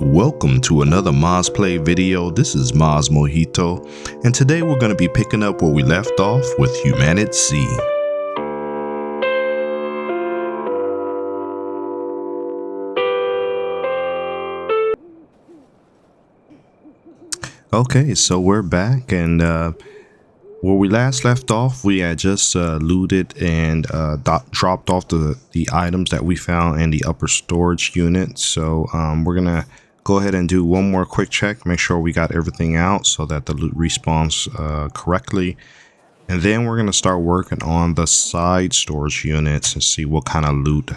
Welcome to another Maz Play video. This is MazMojito, and today we're going to be picking up where we left off with HumanitZ. Okay, so we're back, and where we last left off, we had just looted and dropped off the items that we found in the upper storage unit. So we're gonna go ahead and do one more quick check, make sure we got everything out so that the loot respawns correctly, and then we're gonna start working on the side storage units and see what kind of loot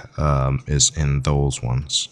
is in those ones.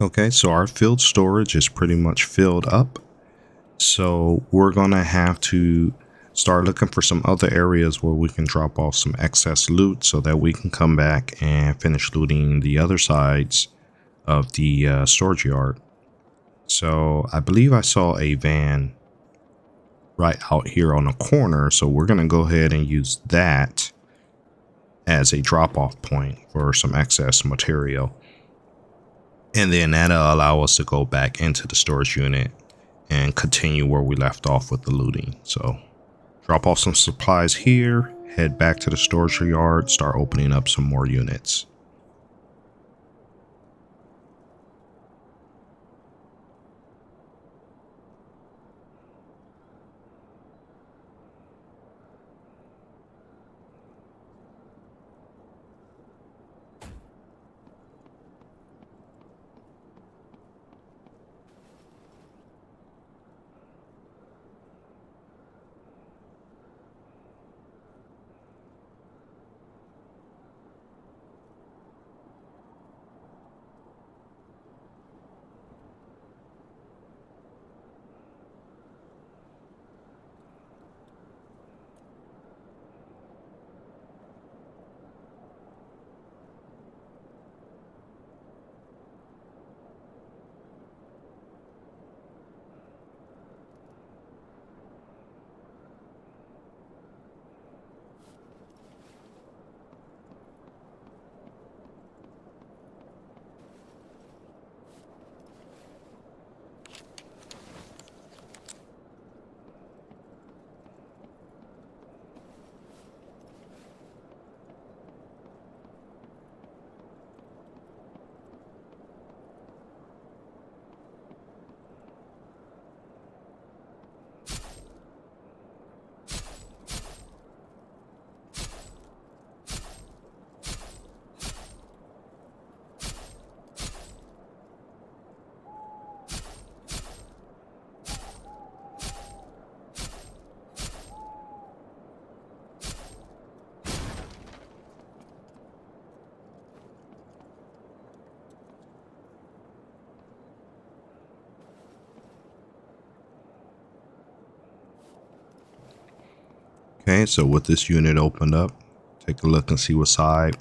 Okay, so our field storage is pretty much filled up. So we're gonna have to start looking for some other areas where we can drop off some excess loot so that we can come back and finish looting the other sides of the storage yard. So I believe I saw a van right out here on the corner. So we're gonna go ahead and use that as a drop-off point for some excess material. And then that'll allow us to go back into the storage unit and continue where we left off with the looting. So drop off some supplies here, head back to the storage yard, start opening up some more units. Okay, so with this unit opened up, take a look and see what side.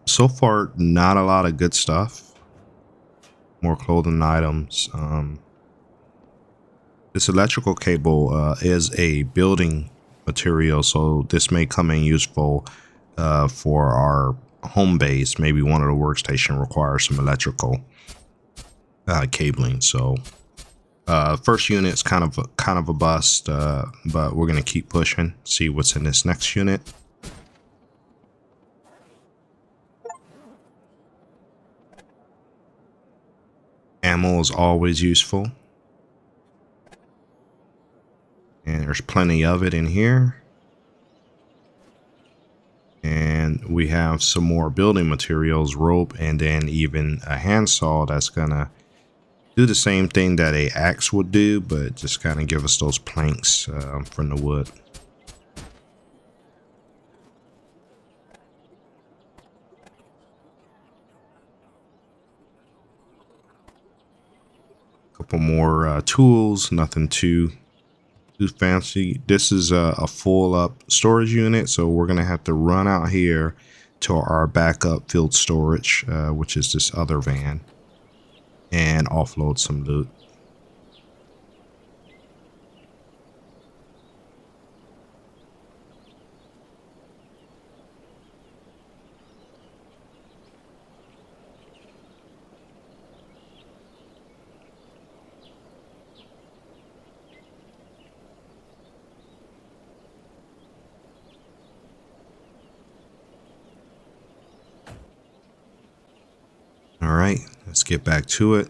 So far, not a lot of good stuff. More clothing items. This electrical cable is a building material, so this may come in useful for our home base. Maybe one of the workstation requires some electrical cabling. So first unit's kind of a bust, but we're gonna keep pushing, see what's in this next unit. Ammo is always useful, and there's plenty of it in here. And we we have some more building materials, rope, and then even a handsaw that's gonna do the same thing that a axe would do, but just kind of give us those planks from the wood. Couple more tools, nothing too fancy. This is a full up storage unit, so we're gonna have to run out here to our backup field storage, which is this other van, and offload some loot. All right, let's get back to it.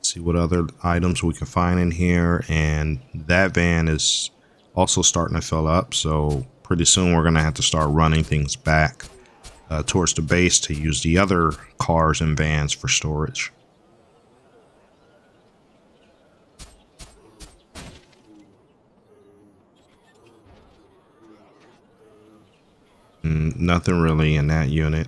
See what other items we can find in here. And that van is also starting to fill up, so pretty soon we're gonna have to start running things back towards the base to use the other cars and vans for storage. Nothing really in that unit.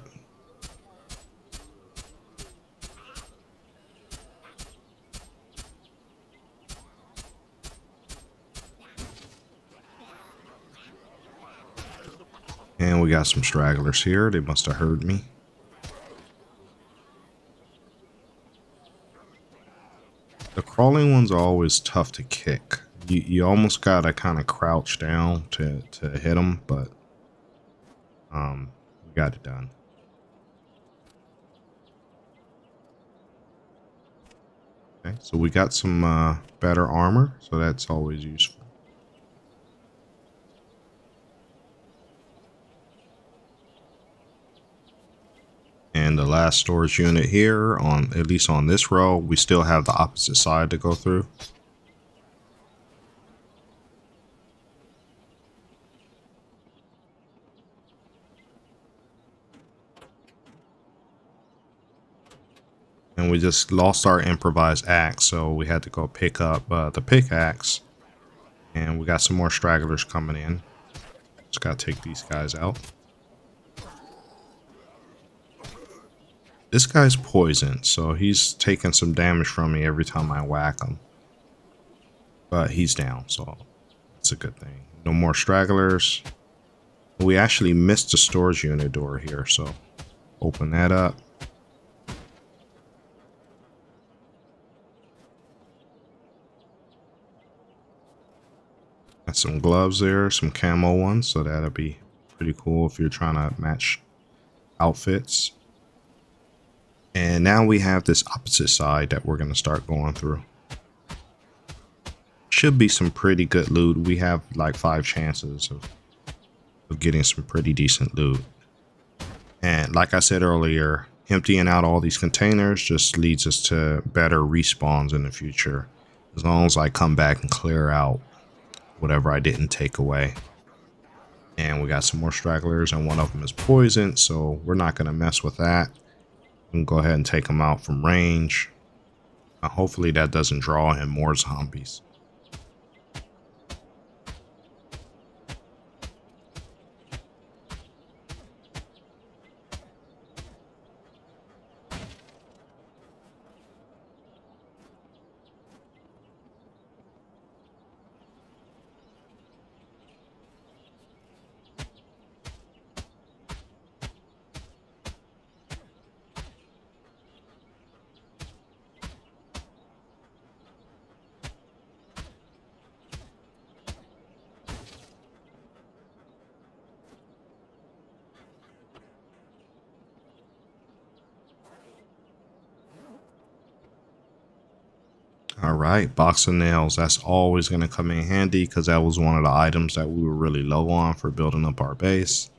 And we got some stragglers here. They must have heard me. The crawling ones are always tough to kick. You almost gotta kind of crouch down to hit them, but we got it done. Okay, so we got some better armor, so that's always useful. And the last storage unit here, at least on this row, we still have the opposite side to go through. And we just lost our improvised axe, so we had to go pick up the pickaxe. And we got some more stragglers coming in. Just gotta take these guys out. This guy's poisoned, so he's taking some damage from me every time I whack him. But he's down, so it's a good thing. No more stragglers. We actually missed the storage unit door here, so open that up. Got some gloves there, some camo ones, so that'll be pretty cool if you're trying to match outfits. And now we have this opposite side that we're going to start going through. Should be some pretty good loot. We have like 5 chances of getting some pretty decent loot. And like I said earlier, emptying out all these containers just leads us to better respawns in the future. As long as I come back and clear out whatever I didn't take away. And we got some more stragglers, and one of them is poisoned, so we're not going to mess with that. We can go ahead and take him out from range. Hopefully that doesn't draw in more zombies. All right, box of nails. That's always going to come in handy because that was one of the items that we were really low on for building up our base.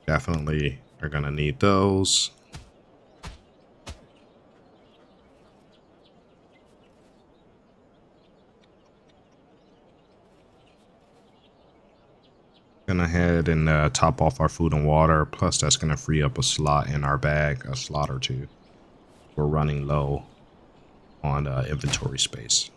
Definitely are going to need those. Gonna head and top off our food and water. Plus, that's gonna free up a slot in our bag, a slot or two. We're running low on inventory space.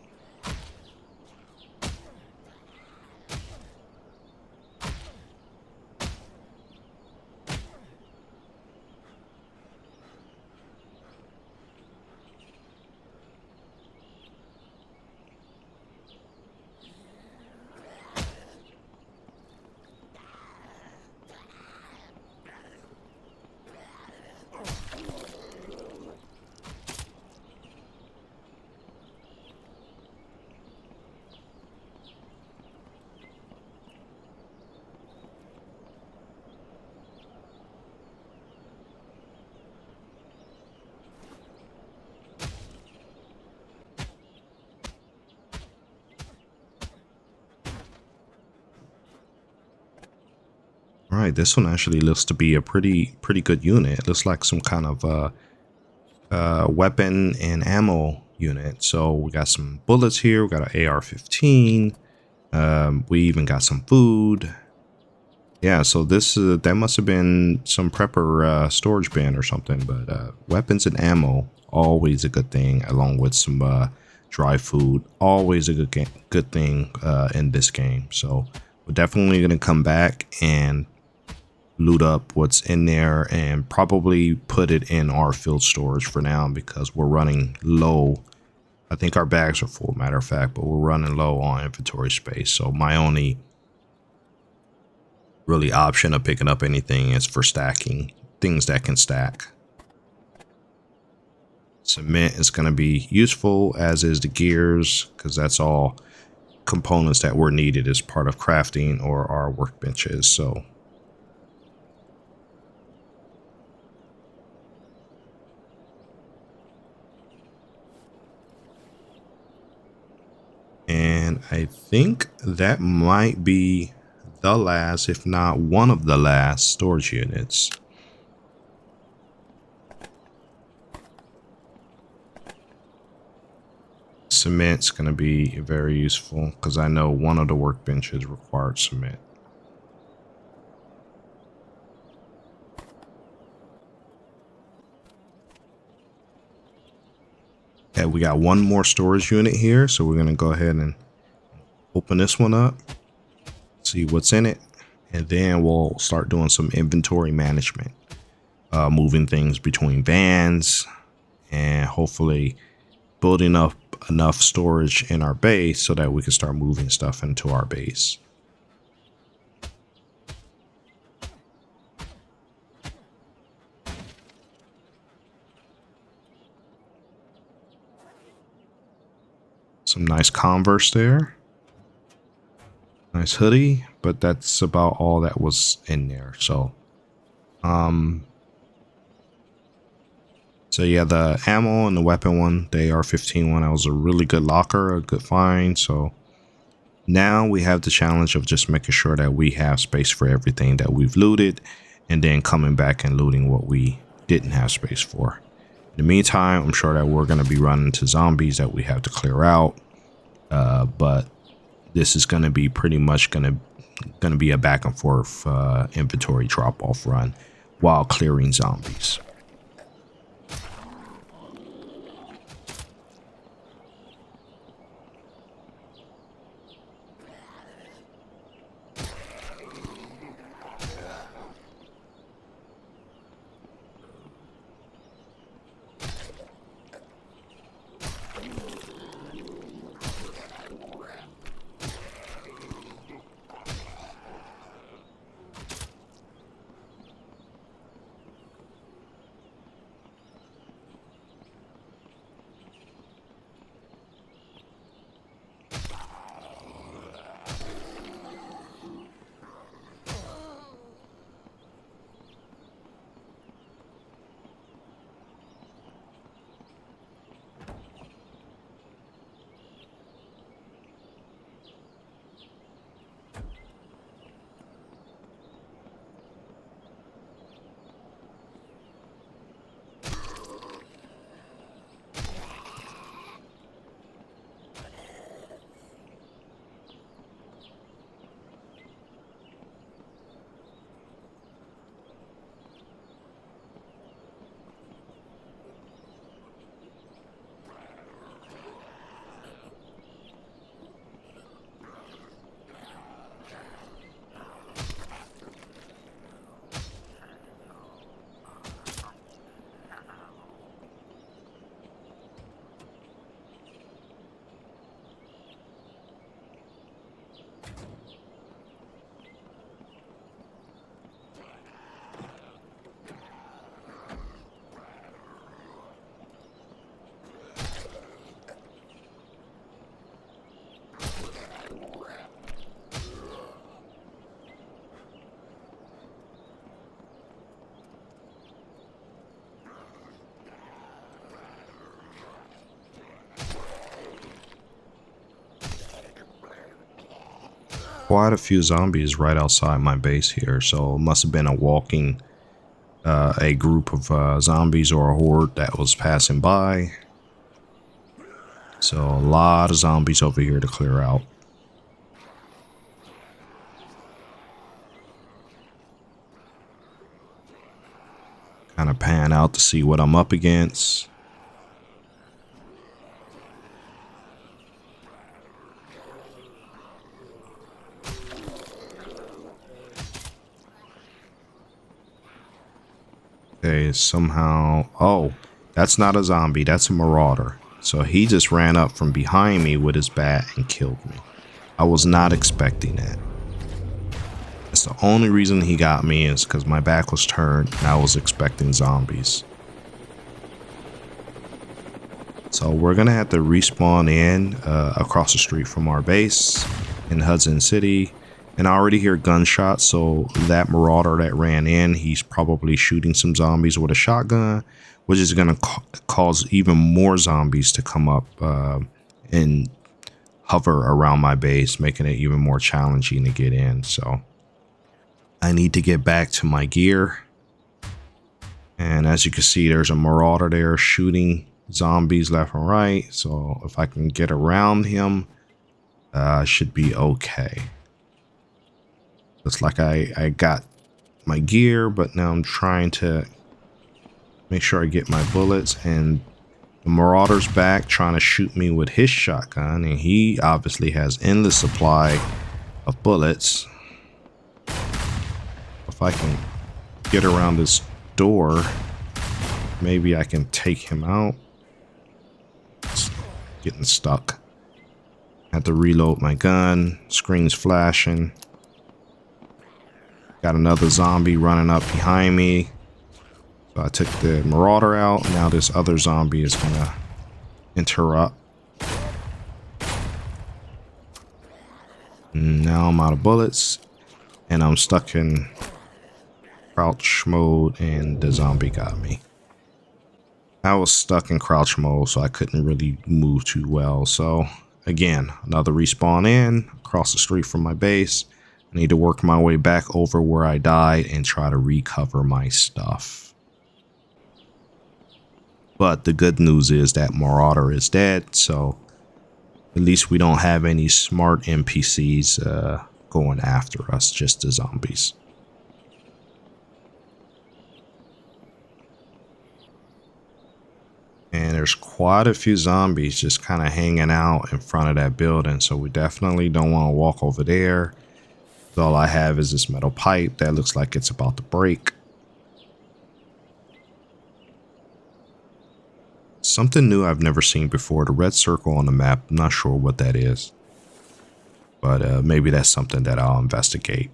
All right, this one actually looks to be a pretty good unit. It looks like some kind of weapon and ammo unit. So we got some bullets here. We got an AR-15. We even got some food. Yeah, so this that must have been some prepper storage bin or something. But weapons and ammo, always a good thing, along with some dry food. Always a good thing in this game. So we're definitely gonna come back and loot up what's in there and probably put it in our field storage for now because we're running low. I think our bags are full, matter of fact, but we're running low on inventory space. So my only really option of picking up anything is for stacking things that can stack. Cement is going to be useful, as is the gears, because that's all components that were needed as part of crafting or our workbenches. So and I think that might be the last, if not one of the last storage units. Cement's going to be very useful because I know one of the workbenches required cement. Okay, we got one more storage unit here, so we're going to go ahead and open this one up, see what's in it, and then we'll start doing some inventory management, moving things between vans and hopefully building up enough storage in our base so that we can start moving stuff into our base. Some nice Converse there. Nice hoodie, but that's about all that was in there. So yeah, the ammo and the weapon one, the AR-15 one, that was a really good locker, a good find. So now we have the challenge of just making sure that we have space for everything that we've looted, and then coming back and looting what we didn't have space for. In the meantime, I'm sure that we're going to be running into zombies that we have to clear out. But this is going to be pretty much going to be a back and forth inventory drop off run while clearing zombies. quite a few zombies right outside my base here, so it must have been a group of zombies or a horde that was passing by. So a lot of zombies over here to clear out. Kind of pan out to see what I'm up against. Okay, somehow... Oh, that's not a zombie. That's a marauder. So he just ran up from behind me with his bat and killed me. I was not expecting that. That's the only reason he got me is because my back was turned and I was expecting zombies. So we're going to have to respawn in across the street from our base in Hudson City. And I already hear gunshots, so that marauder that ran in, he's probably shooting some zombies with a shotgun, which is going to cause even more zombies to come up and hover around my base, making it even more challenging to get in. So I need to get back to my gear. And as you can see, there's a marauder there shooting zombies left and right. So if I can get around him, I should be okay. Looks like I got my gear, but now I'm trying to make sure I get my bullets. And the marauder's back trying to shoot me with his shotgun, and he obviously has endless supply of bullets. If I can get around this door, maybe I can take him out. It's getting stuck. I have to reload my gun. Screen's flashing. Got another zombie running up behind me. So I took the marauder out. Now this other zombie is gonna interrupt. Now I'm out of bullets and I'm stuck in crouch mode and the zombie got me. I was stuck in crouch mode, so I couldn't really move too well. So again, another respawn in across the street from my base. I need to work my way back over where I died and try to recover my stuff. But the good news is that Marauder is dead, so at least we don't have any smart NPCs going after us, just the zombies. And there's quite a few zombies just kind of hanging out in front of that building, so we definitely don't want to walk over there. All I have is this metal pipe that looks like it's about to break. Something new I've never seen before, the red circle on the map. I'm not sure what that is, but maybe that's something that I'll investigate.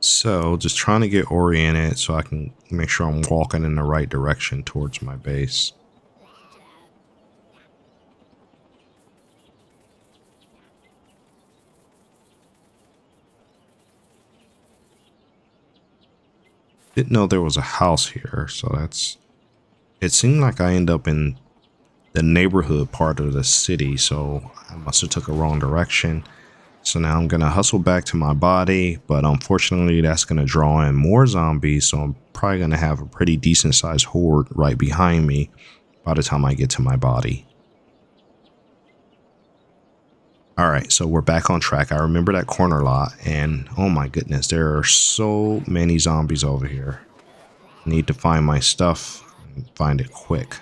So just trying to get oriented so I can make sure I'm walking in the right direction towards my base. Didn't know there was a house here, so it seemed like I end up in the neighborhood part of the city, so I must have took a wrong direction. So now I'm gonna hustle back to my body, but unfortunately that's gonna draw in more zombies, so I'm probably gonna have a pretty decent sized horde right behind me by the time I get to my body. Alright, so we're back on track. I remember that corner lot, and oh my goodness, there are so many zombies over here. I need to find my stuff and find it quick.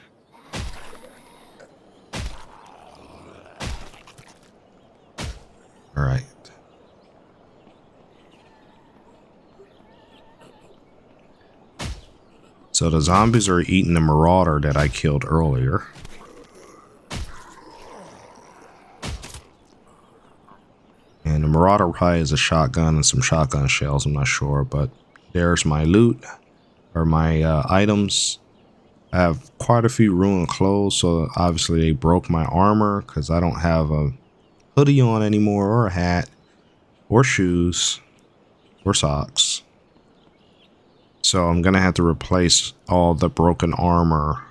Alright. So the zombies are eating the marauder that I killed earlier. And the marauder probably has a shotgun and some shotgun shells, I'm not sure, but there's my loot, or my items. I have quite a few ruined clothes, so obviously they broke my armor because I don't have a hoodie on anymore, or a hat, or shoes, or socks. So I'm gonna have to replace all the broken armor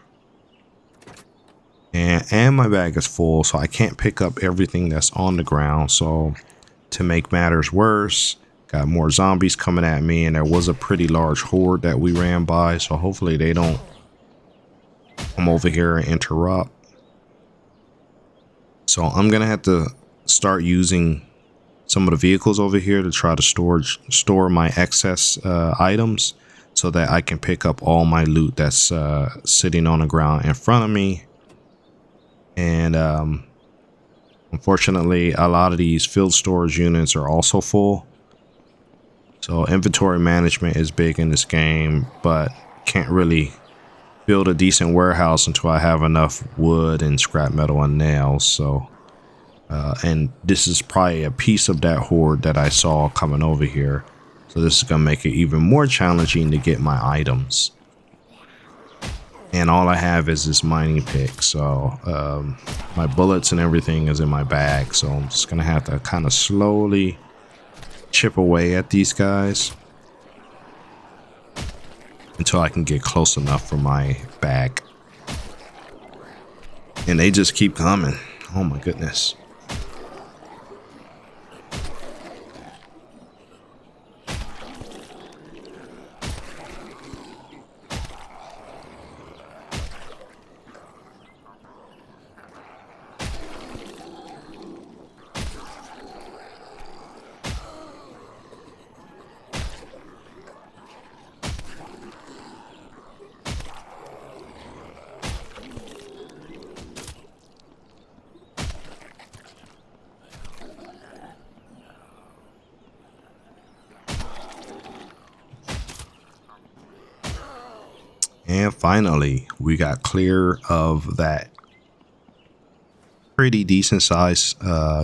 and my bag is full, so I can't pick up everything that's on the ground. So to make matters worse, got more zombies coming at me, and there was a pretty large horde that we ran by, so hopefully they don't come over here and interrupt. So I'm gonna have to start using some of the vehicles over here to try to store my excess items, so that I can pick up all my loot that's sitting on the ground in front of me. And unfortunately, a lot of these field storage units are also full. So inventory management is big in this game, but can't really build a decent warehouse until I have enough wood and scrap metal and nails. So, and this is probably a piece of that horde that I saw coming over here. So this is going to make it even more challenging to get my items. And all I have is this mining pick, so my bullets and everything is in my bag, so I'm just gonna have to kind of slowly chip away at these guys until I can get close enough for my bag. And they just keep coming. Oh my goodness. And finally, we got clear of that pretty decent sized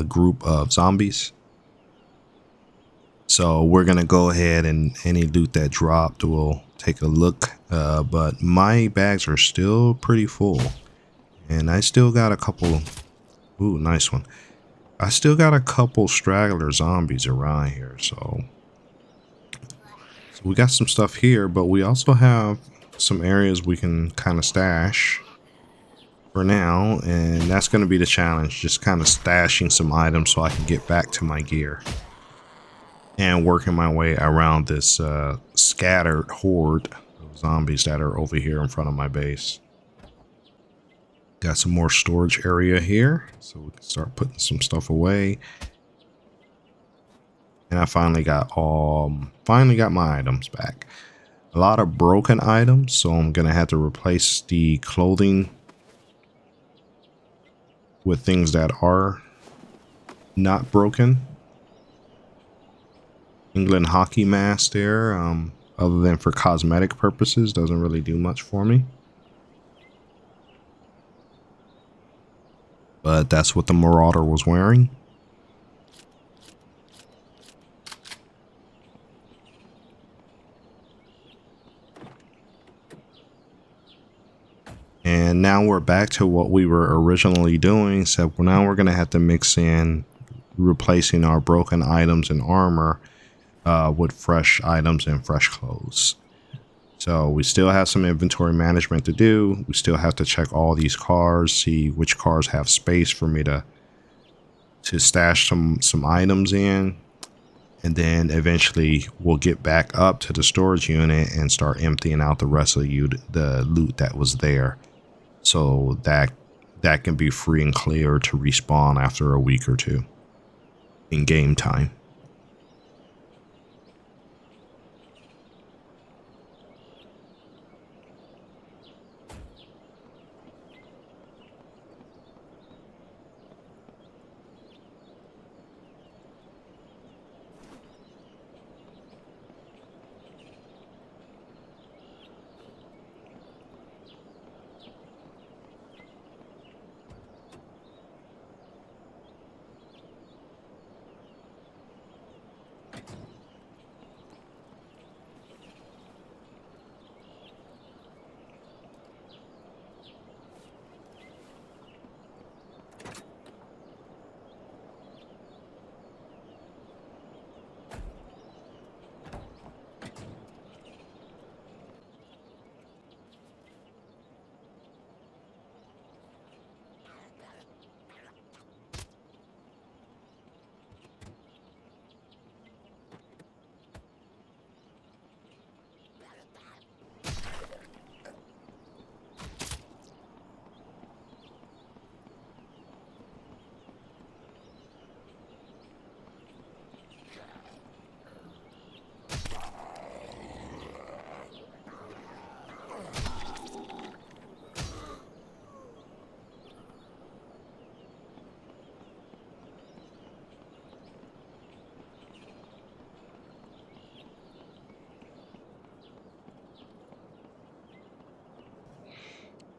group of zombies. So we're going to go ahead and any loot that dropped, we'll take a look. But my bags are still pretty full. And I still got a couple. Ooh, nice one. I still got a couple straggler zombies around here. So we got some stuff here, but we also have some areas we can kind of stash for now, and that's going to be the challenge, just kind of stashing some items so I can get back to my gear and working my way around this scattered horde of zombies that are over here in front of my base. Got some more storage area here, so we can start putting some stuff away. And I finally got my items back. A lot of broken items, so I'm gonna have to replace the clothing with things that are not broken. England hockey mask there, other than for cosmetic purposes, doesn't really do much for me. But that's what the Marauder was wearing. And now we're back to what we were originally doing, except now we're going to have to mix in replacing our broken items and armor with fresh items and fresh clothes. So we still have some inventory management to do. We still have to check all these cars, see which cars have space for me to stash some items in. And then eventually we'll get back up to the storage unit and start emptying out the rest of the loot that was there. So that can be free and clear to respawn after a week or two in game time.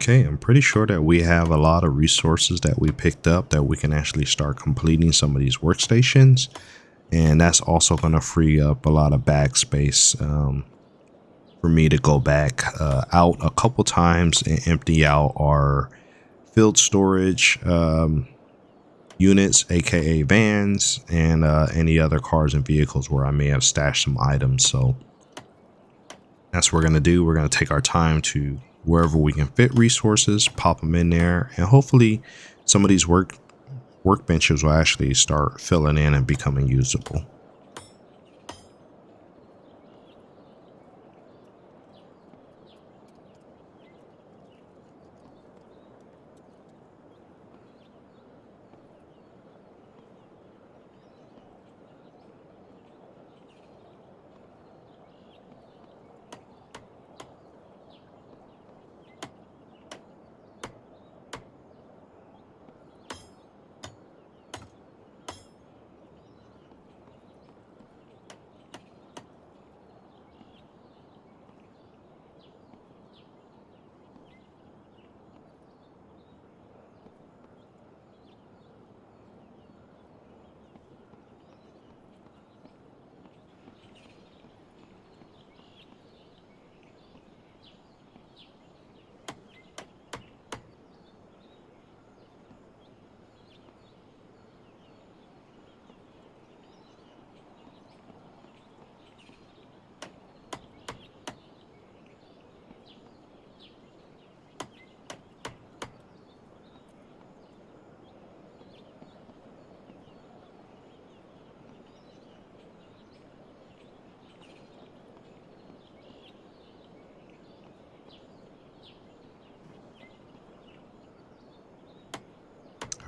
Okay, I'm pretty sure that we have a lot of resources that we picked up that we can actually start completing some of these workstations. And that's also going to free up a lot of backspace for me to go back out a couple times and empty out our field storage units, aka vans, and any other cars and vehicles where I may have stashed some items. So that's what we're going to do. We're going to take our time to wherever we can fit resources, pop them in there, and hopefully some of these workbenches will actually start filling in and becoming usable.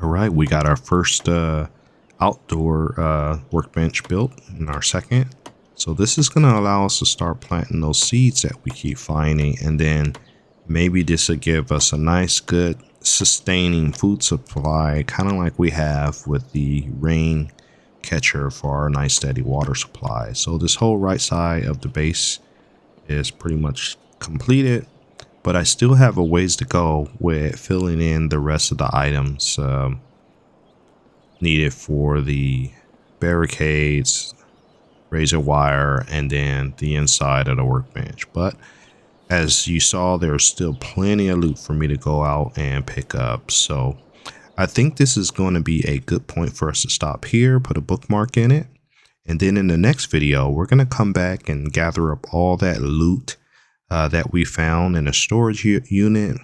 All right, we got our first outdoor workbench built in our second. So this is going to allow us to start planting those seeds that we keep finding, and then maybe this will give us a nice, good, sustaining food supply, kind of like we have with the rain catcher for our nice, steady water supply. So this whole right side of the base is pretty much completed, but I still have a ways to go with filling in the rest of the items needed for the barricades, razor wire, and then the inside of the workbench. But as you saw, there's still plenty of loot for me to go out and pick up. So I think this is going to be a good point for us to stop here, put a bookmark in it. And then in the next video, we're going to come back and gather up all that loot that we found in a storage unit,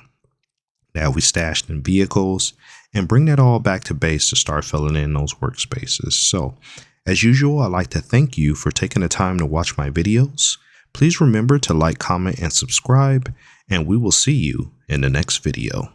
that we stashed in vehicles, and bring that all back to base to start filling in those workspaces. So as usual, I'd like to thank you for taking the time to watch my videos. Please remember to like, comment, and subscribe, and we will see you in the next video.